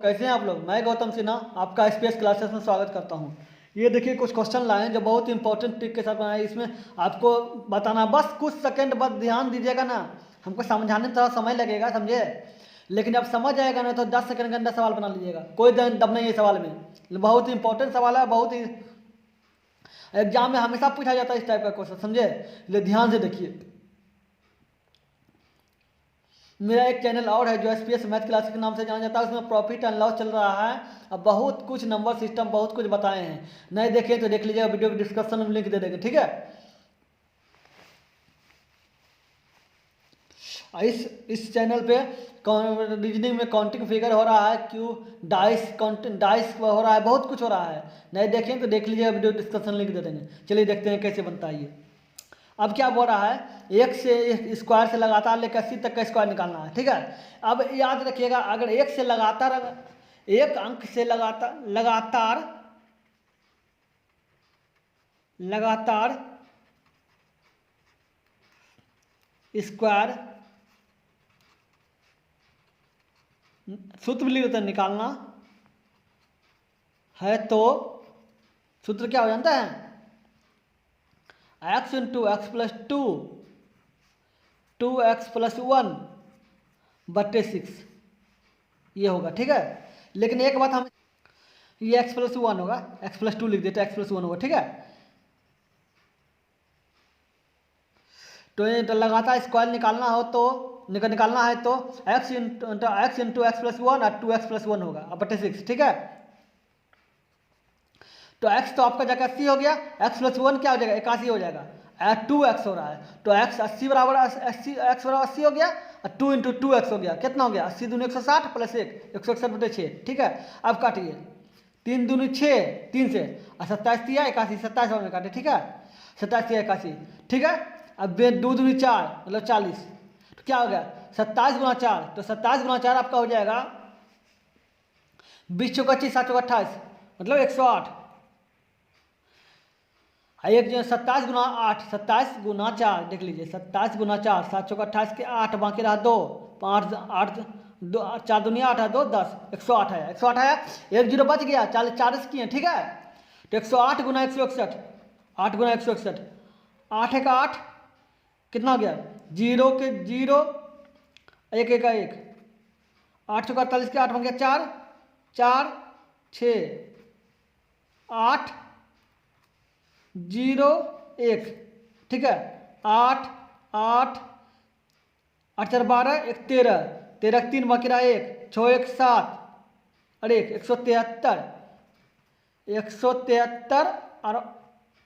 कैसे हैं आप लोग। मैं गौतम सिन्हा आपका स्पेस क्लासेस में स्वागत करता हूं। ये देखिए कुछ क्वेश्चन लाए हैं जो बहुत इंपॉर्टेंट ट्रिक के साथ बनाए। इसमें आपको बताना, बस कुछ सेकंड बस ध्यान दीजिएगा ना। हमको समझाने में थोड़ा समय लगेगा, समझे। लेकिन अब समझ जाएगा ना तो 10 सेकंड के अंदर सवाल बना लीजिएगा। कोई दम नहीं है सवाल में। बहुत इंपॉर्टेंट सवाल है, बहुत ही एग्जाम में हमेशा पूछा जाता है इस टाइप का क्वेश्चन, समझे। इसलिए ध्यान से देखिए। मेरा एक चैनल और है जो एसपीएस मैथ क्लासेस के नाम से जाना जाता है। उसमें प्रॉफिट एंड लॉस चल रहा है। अब बहुत कुछ नंबर सिस्टम बहुत कुछ बताए हैं। नहीं देखें तो देख लीजिएगा, वीडियो के डिस्क्रिप्शन में लिंक दे देंगे, ठीक है। इस चैनल पे रीजनिंग में काउंटिंग फिगर हो रहा है, क्यों डाइस हो रहा है, बहुत कुछ हो रहा है। नहीं देखें तो देख लीजिएगा, वीडियो डिस्क्रिप्शन लिंक दे देंगे। चलिए देखते हैं कैसे बनता है ये। अब क्या बोल रहा है, एक से स्क्वायर से लगातार लेकर 80 तक का स्क्वायर निकालना है, ठीक है। अब याद रखिएगा, अगर एक से लगातार एक अंक से लगातार स्क्वायर सूत्र लिख देते हैं, निकालना है तो सूत्र क्या हो जाता है, x into x plus two x plus 1/6 ये होगा, ठीक है। लेकिन एक बात, हम ये x प्लस 1 होगा, x प्लस 2 लिख देते हैं, x प्लस 1 होगा, ठीक है। तो ये लगातार स्क्वायर निकालना है तो x इंटू एक्स प्लस 1 और 2x प्लस 1 होगा अब 6, ठीक है। तो x तो आपका जगह 80 हो गया, x प्लस 1 क्या हो जाएगा, 81 हो जाएगा। 2x हो रहा है तो x 80 बराबर 80 हो गया, और 2 इंटू 2x हो गया, कितना हो गया 80 दूनी 160 प्लस 1 161/6, ठीक है। अब काटिए, 3 दूनी 6, 3 से, और 27 दिया 81, 27 में काटे, ठीक है। 27 दिया 81, ठीक है। अब 2 दूनी 4 मतलब 40, तो क्या हो गया 27 गुना 4, तो 27 गुना 4 आपका हो जाएगा 20 चौका 25 7 चौका 28 मतलब 108। एक जो 27 गुना 8, 27 गुना 4 देख लीजिए, 27 गुना 4 7 चौका 28 के 8 बाकी रहा 2 5 8 2 4 दुनिया 8 है 2 10 108 आया, 108 आया। एक जीरो बच गया, 40 किए, ठीक है। तो 108 गुना 161, 8 गुना 161, 8 एक 8 कितना हो गया, 0 के 0 1 1 1 8 चौका 48 के 8 बन गया 4 4 6 8 0 1, ठीक है। 8 8 8 4 12 1 13 13 3 बाकी रहा 1 6 1 7 और 1 173 और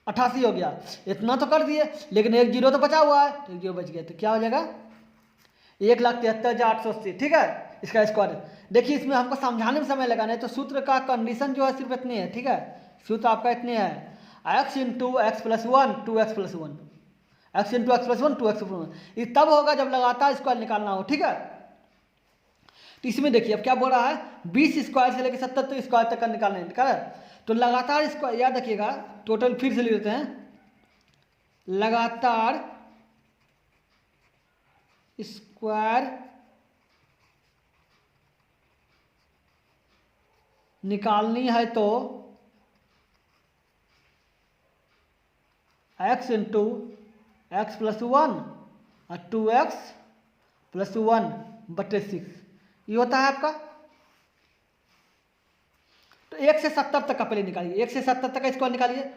88 हो गया। इतना तो कर दिए, लेकिन एक जीरो तो बचा हुआ है, तो एक जीरो बच गया, तो क्या हो जाएगा 1,73,880, ठीक है। इसका स्क्वायर देखिए, इसमें हमको समझाने में समय लगाना है, तो सूत्र का कंडीशन जो है सिर्फ इतनी है, ठीक है। सूत्र आपका इतनी है, x into x plus 1 2x plus 1, x into x plus 1 2x plus 1। ये तब होगा जब लगातार स्क्वायर निकालना हो, ठीक है। तो इसमें देखिए अब क्या बोल रहा है, 20 स्क्वायर से लेकर 70 तक स्क्वायर तक का निकालना है, ठीक है। तो लगातार स्क्वायर याद रखिएगा, टोटल फिर से लिख देते हैं, लगातार स्क्वायर निकालनी है तो x इंटू एक्स प्लस 1 और 2x प्लस 1/6 ये होता है आपका। तो 1 से 70 तक का पहले निकालिए, 1 से 70 तक का स्क्वायर निकालिए।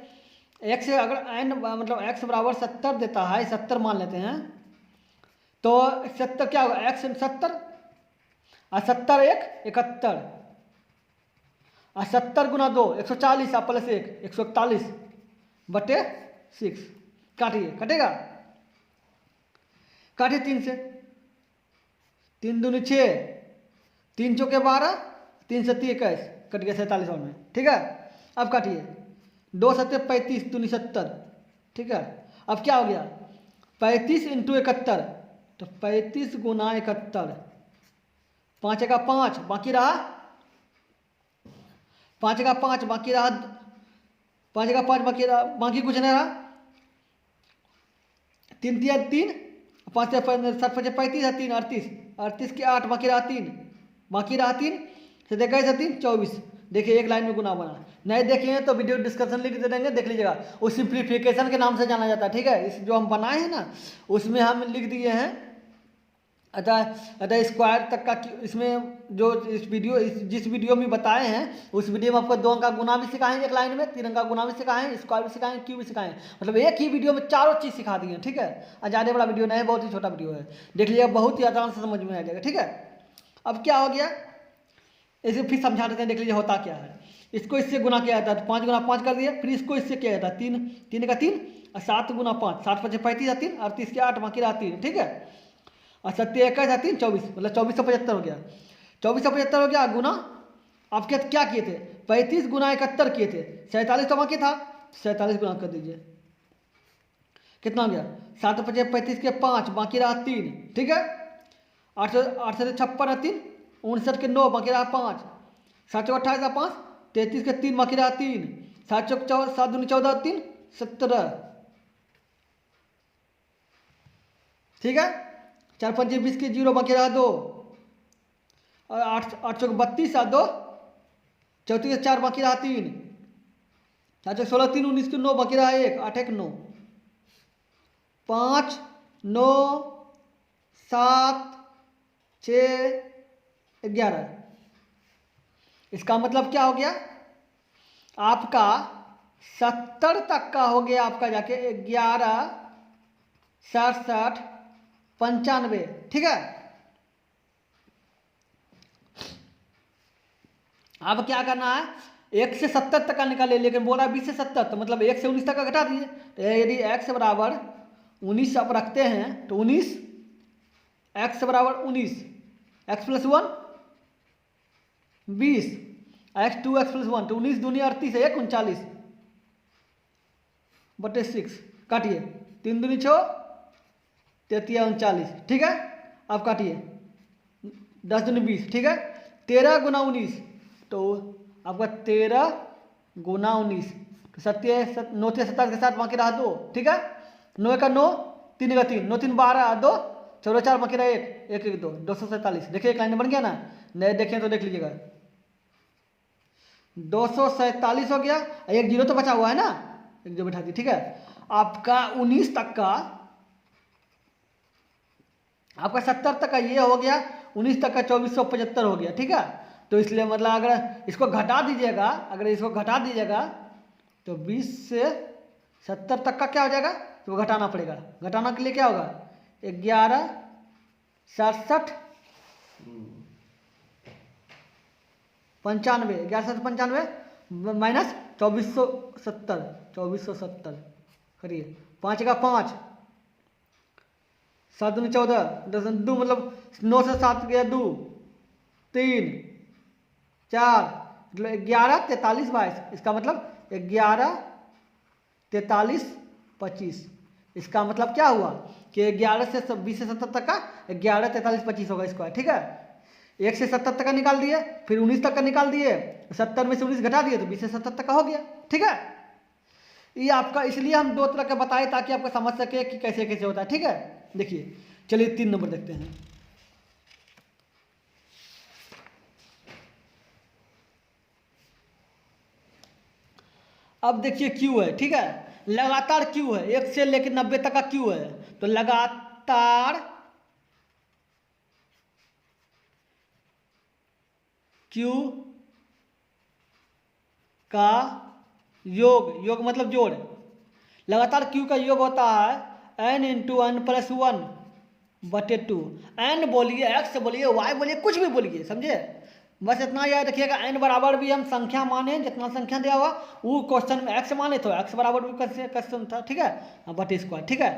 1 से अगर n मतलब x बराबर 70 देता है, 70 मान लेते हैं, तो 70 क्या होगा, x 70 और 70 1 71 और 70 गुना 2 140 और प्लस 1 141/6 काटिए, कटेगा, काटिए 3 से, 3 दूनी 6 3 चौके 12 3 सत्ती 21 कट गया 47 में, ठीक है। अब काटिए 2 सत्ते 35 दूनी 70, ठीक है। अब क्या हो गया 35 इंटू 71, तो 35 गुना 71, 5 का 5 बाकी रहा 5 का 5 बाकी रहा 5 का 5 बाकी कुछ नहीं रहा, 3 दिया 3 5 7 5 35 3 38 38 के 8 बाकी रहा 3 बाकी रहा 3 इक्कीस 3 24। देखिए एक लाइन में गुना बना। नहीं देखे तो वीडियो डिस्क्रिप्शन लिख दे देंगे, देख लीजिएगा। वो सिंप्लीफिकेशन के नाम से जाना जाता है, ठीक है। इस जो हम बनाए हैं ना उसमें हम लिख दिए हैं अतः स्क्वायर तक का। इसमें जो जिस वीडियो में बताए हैं उस वीडियो में आपको 2 अंक का गुना भी सिखाएंगे एक लाइन में, 3 अंक का गुना भी सिखाएं, स्क्वायर भी सिखाएं, क्यूब भी सिखाएं। मतलब एक ही वीडियो में चारों चीज़ सिखा दिए, ठीक है। ज़्यादा बड़ा वीडियो नहीं है, बहुत ही छोटा वीडियो है। देख लीजिए बहुत ही आसान से समझ में आ जाएगा, ठीक है। अब क्या हो गया इसे फिर समझा देते हैं, देख लीजिए होता क्या है। इसको इससे गुना किया जाता है तो 5 गुना 5 कर दिए। फिर इसको इससे किया जाता है 3 3 का 3 और 7 गुना 5 7 5 35 है 3 38 के 8 बाकी रहा 3, ठीक है। और 7 21 है 3 24, मतलब 2475 हो गया। 2475 हो गया गुना आपके क्या किए थे 35 गुना 71 किए थे 47 तो बाकी था 47 गुना कर दीजिए कितना हो गया 7 5 35 के 5 बाकी रहा 3, ठीक है। 8 से 56 है 3 59 के 9 बाकी रहा 5 7 चौक 28 5 33 के 3 बाकी रहा 3 7 चौक 7 दूनी 14 3 17, ठीक है। 4 5 20 के 0 बाकी रहा 2 और 8 चौक 32 2 34 के 4 बाकी रहा 3 7 चौक 16 3 19 के 9 बाकी रहा 1 8 1 9 5 9 7 6 11। इसका मतलब क्या हो गया आपका 70 तक का हो गया आपका जाके 11 67 95, ठीक है। अब क्या करना है 1 से 70 तक का निकालिए, लेकिन बोला 20 से 70 तो मतलब 1 से 19 तक का घटा दीजिए। तो यदि x बराबर 19 आप रखते हैं तो 19 x बराबर 19 x plus 1 20 x 2x plus 1 तो 19 दूनी 38 1 39 बटे 6 काटिए 3 दूनी 6 33 39, ठीक है। अब काटिए 10 दूनी 20, ठीक है। 13 गुना 19 तो आपका 13 गुना 19 तो 9 थे 27 के साथ बाकी रहा 2, ठीक है। 9 का 9 3 का 3 9 3 12 2 14 4 बाकी रहा 1 1 1 2 247। देखिए एक लाइन बन गया ना, नहीं देखें तो देख लीजिएगा 247 हो गया। एक जीरो तो बचा हुआ है ना, एक जीरो बैठा दी, ठीक है। आपका 19 तक का आपका 70 तक का ये हो गया 19 तक का 2475 हो गया, ठीक है। तो इसलिए मतलब अगर इसको घटा दीजिएगा तो 20 से 70 तक का क्या हो जाएगा तो घटाना पड़ेगा। घटाना के लिए क्या होगा 11 67 95 11 7 95 माइनस 2470 करिए 5 का 5 7 दूनी 14 10 2 मतलब 9 से 7 गया 2 3 4 मतलब 11 43 22। इसका मतलब 11 43 25। इसका मतलब क्या हुआ कि 11 से 20 से 70 तक का 11 43 25 होगा इसका, ठीक है। 1 से 70 तक का निकाल दिए, फिर 19 तक का निकाल दिए, 70 में से 19 घटा दिए तो 20 से 70 तक का हो गया, ठीक है। ये आपका इसलिए हम 2 तरह के बताए ताकि आपको समझ सके कि कैसे कैसे होता है, ठीक है। देखिए चलिए 3 नंबर देखते हैं। अब देखिए क्यू है, ठीक है। लगातार क्यू है 1 से लेकर 90 तक का क्यू है, तो लगातार क्यू का योग मतलब जोड़। लगातार क्यू का योग होता है n इंटू n प्लस 1 बटे 2। n बोलिए x बोलिए y बोलिए कुछ भी बोलिए, समझे। बस इतना याद रखिएगा n बराबर भी हम संख्या माने, जितना संख्या दिया हुआ वो क्वेश्चन में x माने तो x बराबर भी क्वेश्चन था, ठीक है, बटे स्क्वायर, ठीक है।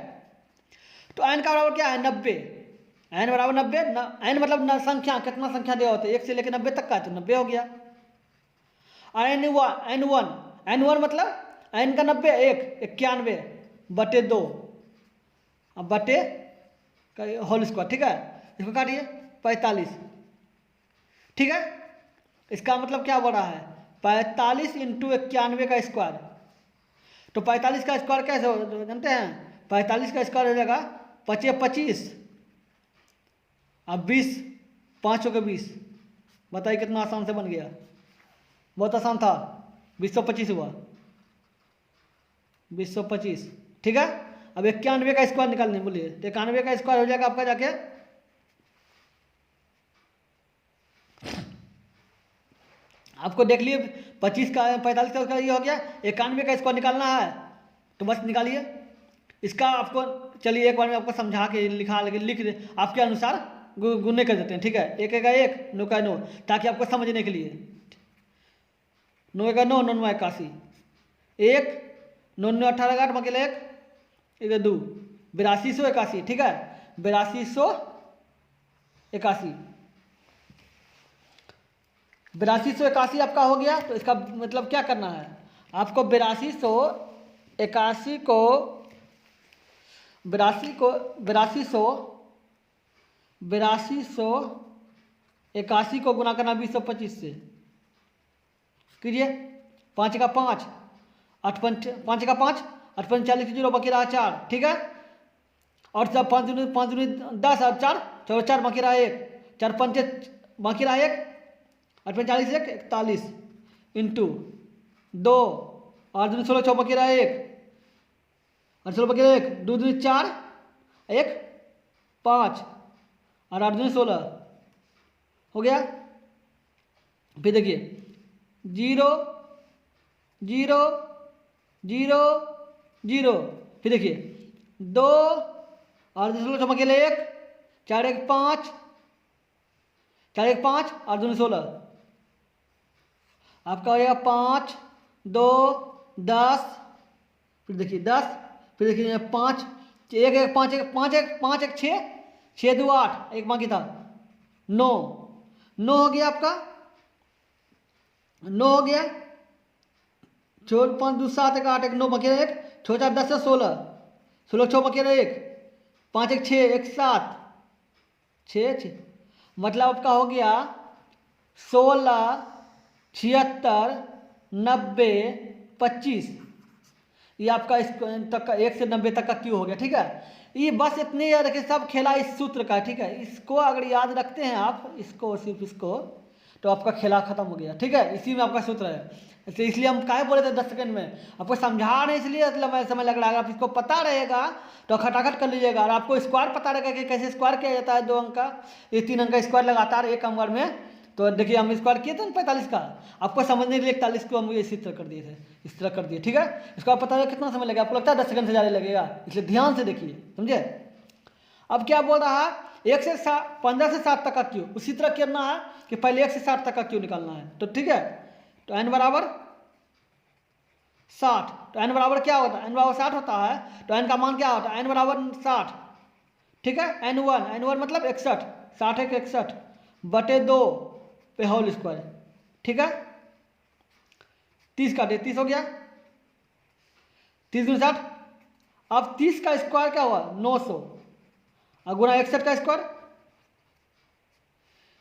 तो n का बराबर क्या है 90। n बराबर 90 n मतलब संख्या कितना संख्या दिया होता है 1 से लेकर 90 तक का तो 90 हो गया। और n1 मतलब n का 90 1 91 बटे 2 बटे होल स्क्वायर, ठीक है। इसको काटिए 45, ठीक है। इसका मतलब क्या हो रहा है 45 इंटू 91 का स्क्वायर। तो 45 का स्क्वायर कैसे हो जानते हैं 45 का स्क्वायर हो जाएगा 25 25 अब 20 5 के 20 बताइए कितना आसान से बन गया, बहुत आसान था। 2025 हुआ, 2025। ठीक है, अब 91 का स्क्वायर निकालने बोलिए, तो 91 का स्क्वायर हो जाएगा आपका जाके आपको देख लिए 25 का 45 का ये हो गया, 91 का स्क्वायर निकालना है तो बस निकालिए इसका। आपको चलिए एक बार में आपको समझा के लिख दे आपके अनुसार गुने कर देते हैं। ठीक है, एक का 1, 9 का 9, ताकि आपको समझने के लिए। 9 का 9, 9 9 81, 1 9 9 18 8 मकेले 1 1 2 8281। ठीक है, 8281, 8281 आपका हो गया। तो इसका मतलब क्या करना है आपको, 8281 को 8281 को गुना करना 2025 से। कीजिए, 5 का 5, 8 5 का 5, 8 45 जीरो बाकी रहा 4। ठीक है, और सब 5 दूनी 10 और 4 4 बाकी रहा 1, 4 5 बाकी रहा 1, 8 45 1 41 इंटू 2 और दूनी 16 6 बाकी रहा 1 और 16 बाकी रहा 1, 2 दूनी 4 1 5 और 8 दूनी 16 हो गया। फिर देखिए 0 0 0 0, फिर देखिए 2 और 16 छः अकेले 1, 4 1 5, 4 1 5 और 2 16 आपका हो जाएगा 5 2 10। फिर देखिए 10, फिर देखिए 5 1 1 5 1 5 1 5 1 6 6 2 8, एक बाकी था 9 9 हो गया आपका, 9 हो गया। 4 5 2 7 1 8 1 9 बाकी रहा 1, 6 4 10 16 16 6 बाकी रहा 1, 5 1 6 1 7 6 6, मतलब आपका हो गया 16 76 90 25। ये आपका इस तक का 1 से 90 तक का क्यों हो गया। ठीक है, ये बस इतने याद रखें, सब खेला इस सूत्र का। ठीक है, इसको अगर याद रखते हैं आप, इसको सिर्फ इसको, तो आपका खेला खत्म हो गया। ठीक है, इसी में आपका सूत्र है। तो इसलिए हम काहे बोले थे 10 सेकंड में, आपको समझा रहे इसलिए मतलब समय लग रहा है। आप इसको पता रहेगा तो खटाखट कर लीजिएगा, और आपको स्क्वायर पता रहेगा कि कैसे स्क्वायर किया जाता है 2 अंक का, ये 3 अंक का स्क्वायर लगातार एक नंबर में। तो देखिए हम स्क्वायर किए थे ना 45 का, आपको समझने के लिए 41 को हम इसी तरह कर दिए थे, इस तरह कर दिए। ठीक है, इसको आप पता है कितना समय लगेगा, आपको लगता है 10 सेकंड से ज़्यादा लगेगा, इसलिए ध्यान से देखिए, समझे। अब क्या बोल रहा है, 1 से 15 से 7 तक का क्यों, उसी तरह करना है कि पहले 1 से 7 तक का क्यों निकालना है। तो ठीक है, तो n बराबर 60, तो n बराबर क्या होता है, n बराबर 60 होता है, तो n का मान क्या होता है, n बराबर 60। ठीक है, n1 मतलब 61, 60 1 61 बटे 2 पे होल स्क्वायर। ठीक है, 30 का 30 हो गया, 30 गुना 60। अब 30 का स्क्वायर क्या हुआ 900, और गुना 61 का स्क्वायर,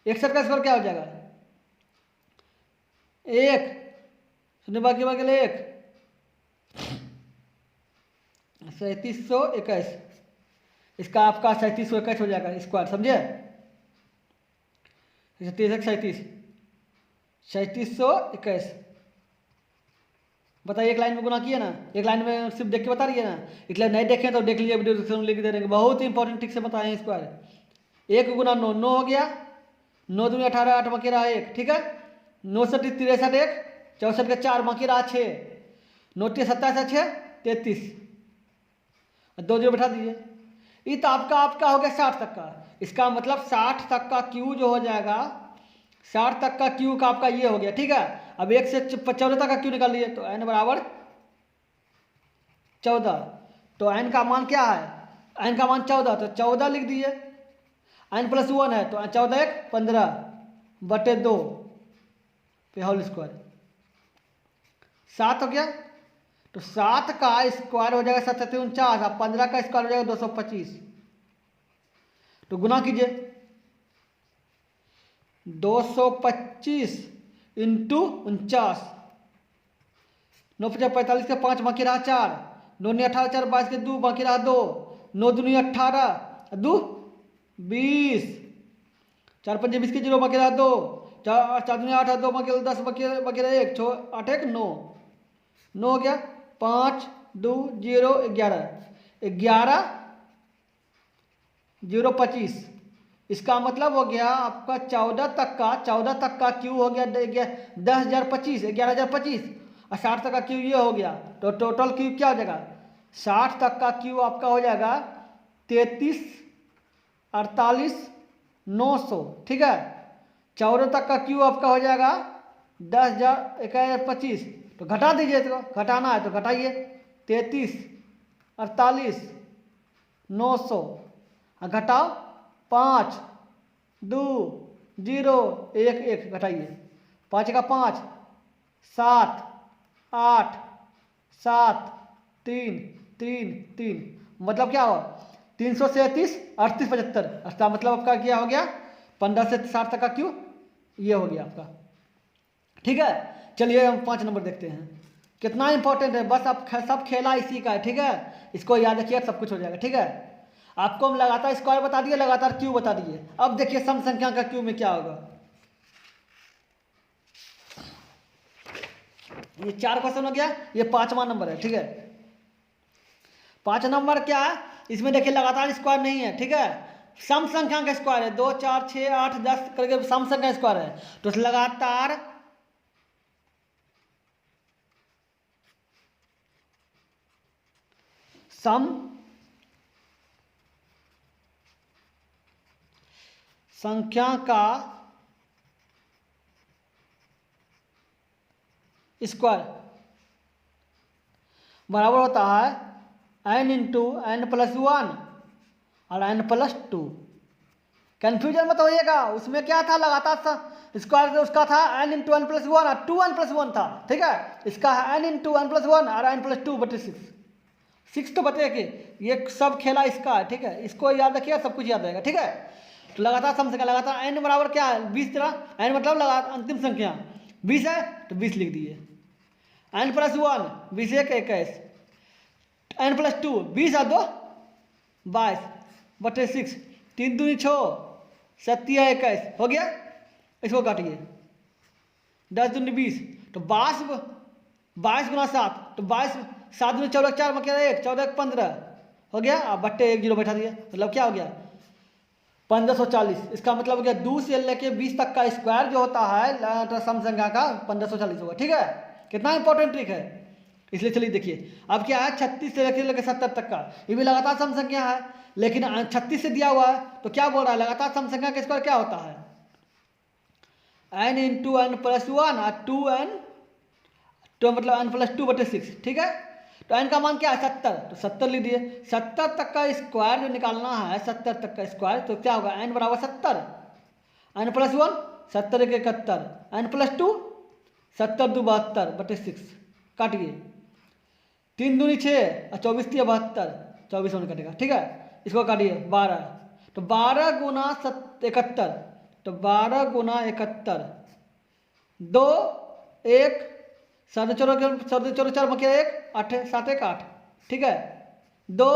61 का स्क्वायर क्या हो जाएगा 1 शून्य बाकी 1 3721, इसका आपका 3721 हो जाएगा स्क्वायर, समझे। 3721 बताइए, एक लाइन में गुना किए ना, एक लाइन में सिर्फ देख के बता रही है ना, इसलिए नहीं देखें तो देख लीजिए, वीडियो डिस्क्रिप्शन में लिख दे देंगे, बहुत ही इंपॉर्टेंट ठीक से बताए हैं स्क्वायर। 1 गुना 9 9 हो गया, 9 दूनी 18 8 बाकी रहा 1। ठीक है, 9 से 63 1 64 के 4 बाकी रहा 6, 9 27 6 33, 2 जीरो बैठा दीजिए। ये तो आपका हो गया 60 तक का, इसका मतलब 60 तक का क्यू जो हो जाएगा, 60 तक का क्यू का आपका ये हो गया। ठीक है, अब 1 से 14 तक का क्यू निकाल लिए, तो n बराबर 14, तो n का मान क्या है, n का मान 14, तो 14 लिख दीजिए, n + 1 है तो 14 1 15 बटे 2 पे होल स्क्वायर, 7 हो गया। तो 7 का स्क्वायर हो जाएगा 7 49, और 15 का स्क्वायर हो जाएगा 225। तो गुना कीजिए, 225 इंटू 49, 9 5 45 के 5 बाकी रहा 4, 9 9 18 4 22 के 2 बाकी रहा 2, 9 दूनी 18 2 20, 4 5 20 के 0 बाकी रहा 2, चार चार दूनी 8 है, 2 बाकी 10 बाकी 1 छो 8 1 9 9 हो गया। 5 2 0 11 11 0 25। इसका मतलब हो गया आपका 14 तक का क्यू हो गया 10,025 11,025 और 60 तक का क्यू ये हो गया। तो टोटल क्यू क्या हो जाएगा? 60 तक का क्यू आपका हो जाएगा 33 48 900। ठीक है। 14 तक का क्यू आपका हो जाएगा 10,000 11,025। तो घटा दीजिए, तो घटाना है तो घटाइए। 33 48 900 घटाओ 5 2 0 1 1 घटाइए। 5 का 5 7 8 7 3 3 3 मतलब क्या हो 337 38 75। इसका मतलब आपका क्या हो गया 15 से 60 तक का क्यू ये हो गया आपका। ठीक है। चलिए हम 5 नंबर देखते हैं कितना इंपॉर्टेंट है। बस आप सब खेला इसी का है। ठीक है। इसको याद रखिए सब कुछ हो जाएगा। ठीक है। आपको हम लगातार स्क्वायर बता दिए, लगातार क्यू बता दिए। अब देखिए सम संख्या का क्यू में क्या होगा। ये 4 क्वेश्चन हो गया, ये 5वां नंबर है। ठीक है। 5 नंबर क्या है, इसमें देखिए लगातार स्क्वायर नहीं है। ठीक है। सम संख्या का स्क्वायर है। 2 4 6 8 10 करके सम संख्या स्क्वायर है। तो लगातार सम संख्या का स्क्वायर बराबर होता है n इंटू n प्लस 1 और n प्लस 2। कन्फ्यूजन मत होइएगा, उसमें क्या था लगातार स्क्वायर उसका था n इंटू n प्लस 1 और 2n प्लस 1 था। ठीक है। इसका है n इंटू n प्लस 1 और n प्लस 2 बटे 6 तो बटे के ये सब खेला इसका है। ठीक है। इसको याद रखिए, सब कुछ याद रहेगा। ठीक है। तो लगातार सम संख्या लगातार n बराबर क्या है 20 तरह n मतलब लगातार अंतिम संख्या 20 है तो 20 लिख दिए। n प्लस 1 20 1 21 n प्लस 2 20 और 2 22 बटे 6 3 दूनी 6 7 21 हो गया। इसको काटिए 10 दूनी 20 तो 22 गुना 7 तो 22 7 दूनी 14 4 बचा 1 14 15 हो गया। अब बट्टे 1 0 बैठा दिया, मतलब क्या हो गया 1540। इसका मतलब हो गया 2 से लेके 20 तक का स्क्वायर जो होता है सम संख्या का 1540 होगा। ठीक है। कितना इंपॉर्टेंट ट्रिक है, इसलिए चलिए देखिए। अब क्या है 36 से लेकर 70 तक का ये भी लगातार सम संख्या है, लेकिन 36 से दिया हुआ है तो क्या बोल रहा है लगातार सम संख्या का स्क्वायर क्या होता है n इंटू n प्लस 1 और 2n तो मतलब n प्लस 2 बटे 6। ठीक है। तो n का मान क्या है 70 तो 70 लिख दिए। 70 तक का स्क्वायर जो निकालना है 70 तक का स्क्वायर तो क्या होगा n बराबर 70 n प्लस 1 70 1 71 n प्लस 2 70 2 72 बटे 6 काटिए। 3 दूनी 6 और 24 3 72 24 होने कटेगा। ठीक है। इसको काटिए 12 तो 12 गुना 71 तो 12 गुना 71 2 1 साढ़े चौदह 4 बचे 1 8 7 1 8। ठीक है। 2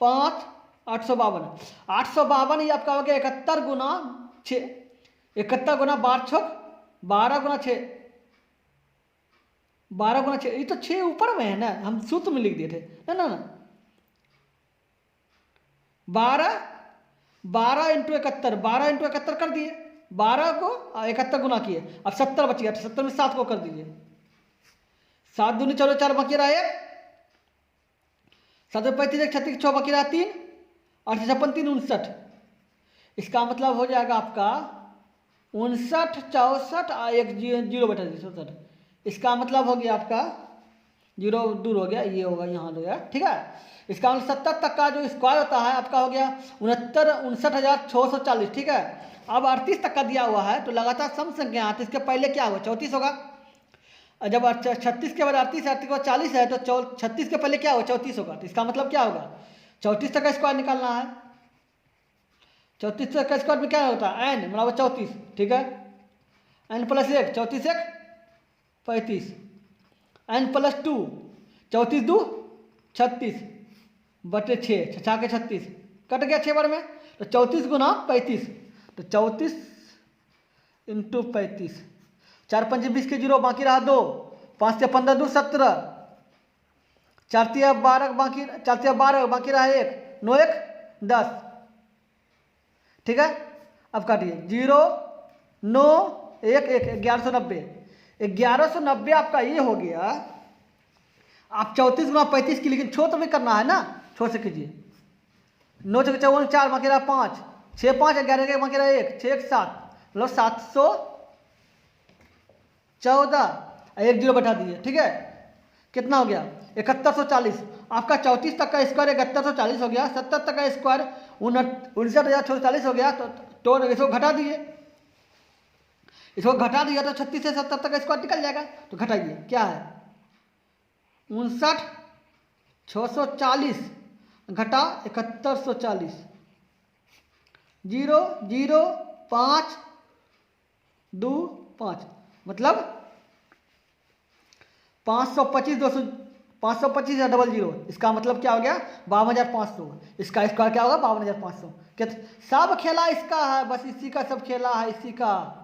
5 852 ये आपका हो गया 71 गुना 6 71 गुना 12 छक 12 गुना 6 12 गुना 6 ये तो 6 ऊपर में है ना, हम सूत्र में लिख दिए थे ना ना ना 12 इंटू 71 12 इंटू 71 कर दिए। 12 को 71 गुना किए, अब 70 बच गया। 70 में 7 को कर दीजिए। 7 दूनी 14 4 बाकी रहा 1 7 35 1 36 6 बाकी रहा 3 8 56 3 59। इसका मतलब हो जाएगा आपका 59 64 और 1 0 बटा 67। इसका मतलब हो गया आपका 0 दूर हो गया, ये होगा यहाँ हो गया। ठीक है। इसका मतलब 70 तक का जो स्क्वायर होता है आपका हो गया 59,640। ठीक है। अब 38 तक का दिया हुआ है तो लगातार सम संख्या है तो इसके पहले क्या होगा 34 होगा। जब 36 के बाद 38 38 के बाद 40 है तो 36 के पहले क्या होगा 34 होगा। तो इसका मतलब क्या होगा 34 तक का स्क्वायर निकालना है। 34 तक का स्क्वायर में क्या होता है n बराबर 34। ठीक है। n प्लस 1 34 1 35 n प्लस 2 34 2 36 बटे 6 छः के 36 कट गया 6 बार में तो 34 गुना 35 तो 34 इंटू 35, 4 5 20 के 0, बाकी रहा 2, 5 से 15 2 17, 4 तिया 12 बाकी, 4 तिया 12 बाकी रहा 1, 9 1 10। ठीक है, अब काटिए 0 9 1 1 1190। 1190 आपका ये हो गया। आप 34 गुना 35 की, लेकिन छो तो भी करना है ना, छो से कीजिए। 9 चौके 54 4 बाकी रहा 5, 6 5 11 के बाकी रहा 1, 6 1 7, मतलब 714, 1 0 बैठा दिए। ठीक है, कितना हो गया 7140। आपका 34 तक का स्क्वायर 7140 हो गया, 70 तक का स्क्वायर 59,640 हो गया। तो इसको घटा दिए, इसको घटा दिया तो 36 से 70 तक का स्क्वायर निकल जाएगा। तो घटाइए, क्या है 59,640 घटा 7140, 0 0 5 2 5, मतलब 525 200 525 या 00। इसका मतलब क्या हो गया 52,500। इसका स्क्वायर क्या होगा 52,500। क्या सब खेला इसका है, बस इसी का सब खेला है, इसी का।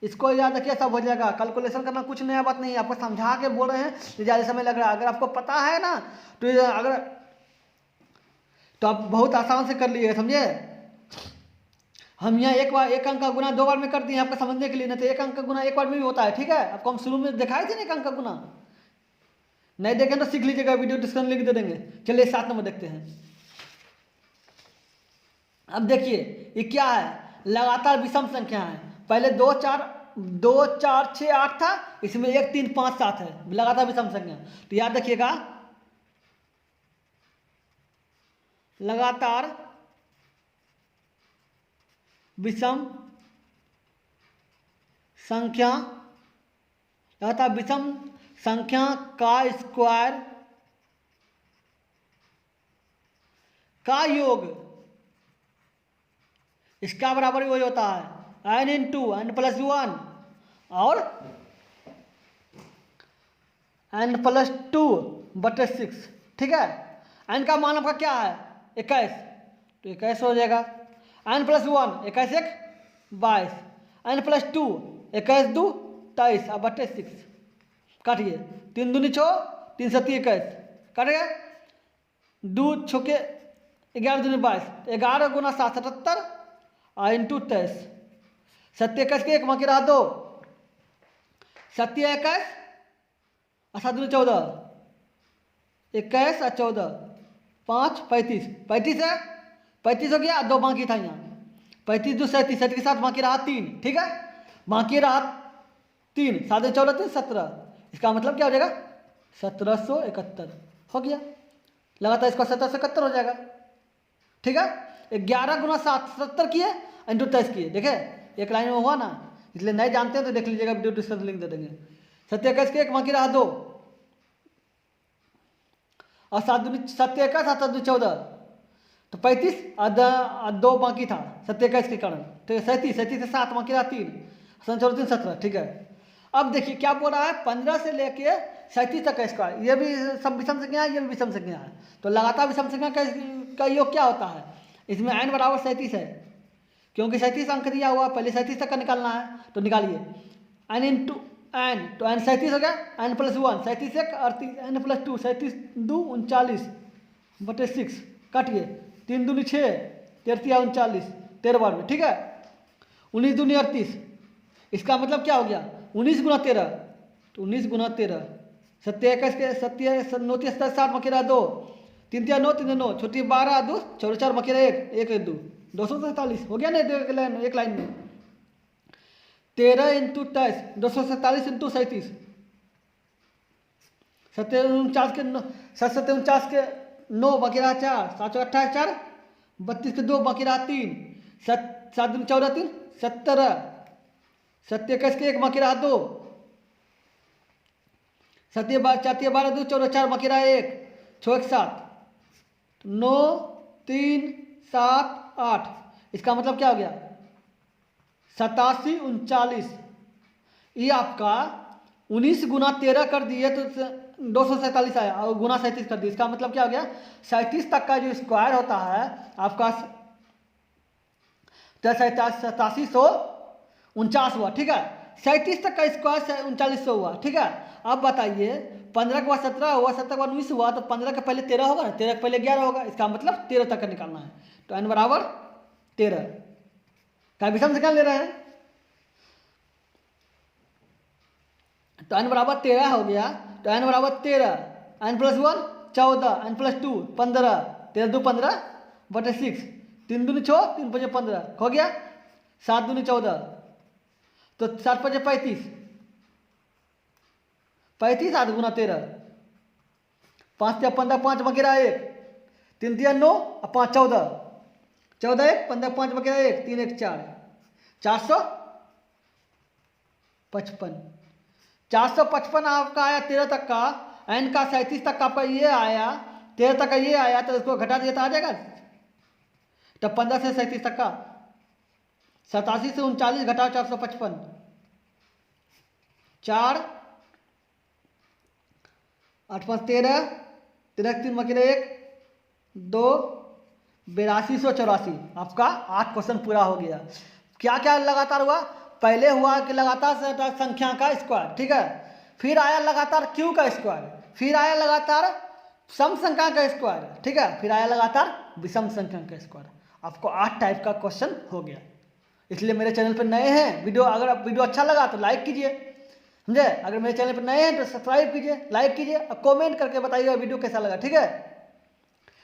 इसको याद रखिए, सब हो जाएगा। कैलकुलेशन करना कुछ नया बात नहीं है, आपको समझा के बोल रहे हैं तो ज़्यादा समय लग रहा है। अगर आपको पता है ना तो अगर तो आप बहुत आसान से कर लिए, समझे। हम यहाँ एक अंक का गुना 2 बार में कर दिए आपको समझने के लिए, नहीं तो एक अंक का गुना 1 बार में भी होता है। ठीक है, आपको हम शुरू में दिखाए थे ना एक अंक का गुना, नहीं देखें तो सीख लीजिएगा, वीडियो डिस्क्रिप्शन लिंक दे देंगे। चलिए 7 नंबर देखते हैं। अब देखिए ये क्या है, लगातार विषम संख्या है। पहले 2 4 6 8 था, इसमें 1 3 5 7 है, लगातार विषम संख्या। तो याद रखिएगा, लगातार विषम संख्या, लगातार विषम संख्या का स्क्वायर का योग इसका बराबर वही होता है n इंटू n प्लस 1 और n+2/6। ठीक है, n का मान आपका क्या है 21, तो 21 हो जाएगा। n+1 21 1 22, n+2 21 2 23 और 6 काटिए। 3 दूनी 6, 3 7 21 काट गया। 2 छुके 11 दूनी 22, 11 गुना 7 77 और इंटू 23, 7 21 के 1 बाकी रहा 2, 7 21 और 7 दूनी 14, 21 और 14 5 35, 35 है 35 हो गया, 2 बाकी था यहाँ, 35 2 37, 37 के साथ बाकी रहा 3। ठीक है, बाकी रहा 3, 7 14 3 17, इसका मतलब क्या हो जाएगा 1771 हो गया। लगातार इसका 1771 हो जाएगा। ठीक है, 11 गुना 7 70 किए, इंटू 23 किए, देखे एक लाइन में हुआ ना, इसलिए नहीं जानते हैं तो देख लीजिएगा, वीडियो डिस्क्रिप्शन लिंक दे देंगे। 7 21 के 1 बाकी रहा 2 और 7 दूनी 7 21 7 दूनी 14, तो 35 और 2 बाकी था 7 21 के कारण, तो 37 37 से 7 बाकी रहा 3, 14 3 17। ठीक है, अब देखिए क्या बोल रहा है 15 से लेके 37 तक का स्क्वायर, ये भी सब विषम संख्या है, ये भी विषम संख्या है। तो लगातार विषम संख्या का योग क्या होता है, इसमें n बराबर 37 है, क्योंकि 37 अंक दिया हुआ, पहले 37 तक का निकालना है, तो निकालिए n इंटू n, तो n 37 हो गया, n+1 37 1 और n+2 37 2 39/6 काटिए। 3 दूनी 6, 13 39 13 बार में। ठीक है, 19 दूनी 38, इसका मतलब क्या हो गया 19 गुना 13, तो 19 गुना 13, 7 21 के 7 9 7 मकेरा 2, 3 9 3 9 छोटी 12 2 4 4 मकेरा 1 1 2 247 हो गया ना, एक लाइन में 13 इंटू 23 247 इंटू 37, 7 के 49 के 9 बाकी रहा 4, 7 28 4 32 के 2 बाकी रहा 3, 7 14 3 17, 7 21 के 1 बाकी रहा 2, 7 4 12 2 14 4 बाकी रहा 1, 6 1 7 9 3 7 8, इसका मतलब क्या हो गया 87 39। ये आपका 19 गुना 13 कर दिए तो 247 आया, और गुना 37 कर दिए, इसका मतलब क्या हो गया 37 तक का जो स्क्वायर होता है आपका 87 49 हुआ, ठीक है। 37 तक का स्क्वायर 3900 हुआ, ठीक है। अब बताइए 15 के बाद 17 हुआ, 17 के बाद 19 हुआ, तो 15 के पहले 13 होगा ना, 13 के पहले 11 होगा, इसका मतलब 13 तक का निकालना है। तो n बराबर 13 का विषम संख्या ले रहे हैं, तो n बराबर 13 हो गया। तो n बराबर 13, n प्लस 1 14, n प्लस 2 15, 13 2 15 बटे 6, 3 दूनी 6, 3 5 15 हो गया, 7 दूनी 14, तो 7 5 35, 35 8 गुना 13, 5 15 5 वगैरह 1, 3 3 9 और 5 14, 14 1 15 5 वगैरह 1, 3 1 4, 455, 455 आपका आया 13 तक का, n का 37 तक का आपका ये आया, 13 तक का ये आया, तो इसको घटा दिया तो आ जाएगा। तो 15 से 37 तक का, 87 से 39 घटाओ 455, 4 8 5 13, 13 3 वगैरह 1 2, 8284। आपका 8 क्वेश्चन पूरा हो गया। क्या क्या लगातार हुआ? पहले हुआ कि लगातार संख्या का स्क्वायर, ठीक है। फिर आया लगातार क्यू का स्क्वायर, फिर आया लगातार सम संख्या का स्क्वायर, ठीक है। फिर आया लगातार विषम संख्या का स्क्वायर। आपको 8 टाइप का क्वेश्चन हो गया। इसलिए मेरे चैनल पर नए हैं, अगर आप वीडियो अच्छा लगा तो लाइक कीजिए, समझे। अगर मेरे चैनल पर नए हैं तो सब्सक्राइब कीजिए, लाइक कीजिए और कमेंट करके बताइएगा वीडियो कैसा लगा, ठीक है।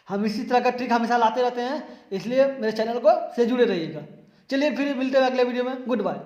हम इसी तरह का ट्रिक हमेशा लाते रहते हैं, इसलिए मेरे चैनल को से जुड़े रहिएगा। चलिए फिर मिलते हैं अगले वीडियो में। Good bye.